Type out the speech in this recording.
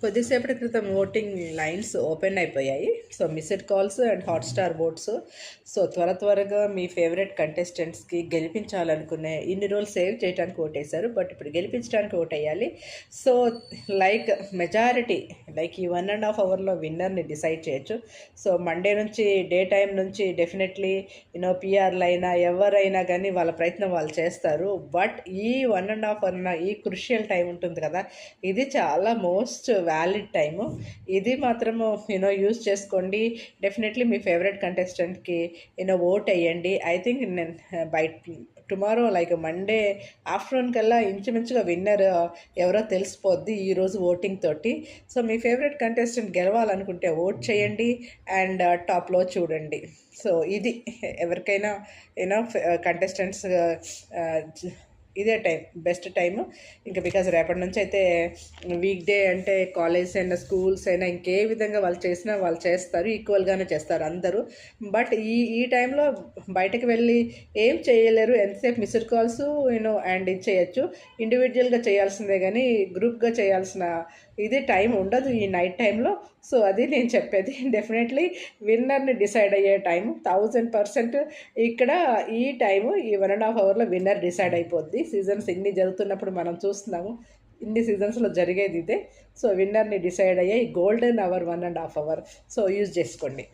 కొద్దిసేపటి క్రితం voting lines open అయిపోయాయి. So missed calls and Hotstar votes. So త్వరగా మీ ఫేవరెట్ కంటెస్టెంట్స్‌కి గెలిపించాలనుకునే ఇన్ని రోజులు సేవ్ చేయడానికి ఓటేశారు. బట్ ఇప్పుడు గెలిపించడానికి ఓటేయాలి. సో లైక్ మెజారిటీ లైక్ ఈ 1.5 అవర్‌లో విన్నర్‌ని డిసైడ్ చేయొచ్చు. సో మండే నుంచి డే టైమ్ నుంచి డెఫినెట్లీ పీఆర్‌లైనా ఎవరైనా కానీ వాళ్ళ ప్రయత్నం వాళ్ళు చేస్తారు. బట్ ఈ 1.5 అవర్ ఈ క్రుషియల్ టైం ఉంటుంది కదా! ఇది చాలా మోస్ట్ వ్యాలిడ్ టైము. ఇది మాత్రము యూజ్ చేసుకోండి. డెఫినెట్లీ మీ ఫేవరెట్ కంటెస్టెంట్కి ఓట్ వేయండి. ఐ థింక్ నేను by tomorrow like Monday afternoon కల్లా ఇంచుమించుగా విన్నర్ ఎవరో తెలిసిపోద్ది ఈరోజు ఓటింగ్ తోటి. సో మీ ఫేవరెట్ కంటెస్టెంట్ గెలవాలనుకుంటే ఓట్ చేయండి అండ్ టాప్లో చూడండి. సో ఇది ఎవరికైనా కంటెస్టెంట్స్ ఇదే టైం బెస్ట్ టైము. ఇంకా బికాజ్ రేపటి నుంచి అయితే వీక్ డే అంటే కాలేజ్ అయినా స్కూల్స్ అయినా ఇంకే విధంగా వాళ్ళు చేసినా వాళ్ళు చేస్తారు, ఈక్వల్గానే చేస్తారు అందరూ. బట్ ఈ టైంలో బయటకు వెళ్ళి ఏం చేయలేరు. ఎంతసేపు మిస్డ్ కాల్స్ అండ్ ఇది చేయొచ్చు. ఇండివిజువల్గా చేయాల్సిందే కానీ గ్రూప్గా చేయాల్సిన ఇది టైం ఉండదు ఈ నైట్ టైంలో. సో అది నేను చెప్పేది. డెఫినెట్లీ విన్నర్ని డిసైడ్ అయ్యే టైం 1000% ఇక్కడ ఈ టైము ఈ 1.5 అవర్లో విన్నర్ డిసైడ్ అయిపోద్ది. సీజన్స్ ఇన్ని జరుగుతున్నప్పుడు మనం చూస్తున్నాము, ఇన్ని సీజన్స్లో జరిగేది ఇదే. సో విన్నర్ని డిసైడ్ అయ్యే ఈ golden hour 1.5 hour so use చేసుకోండి.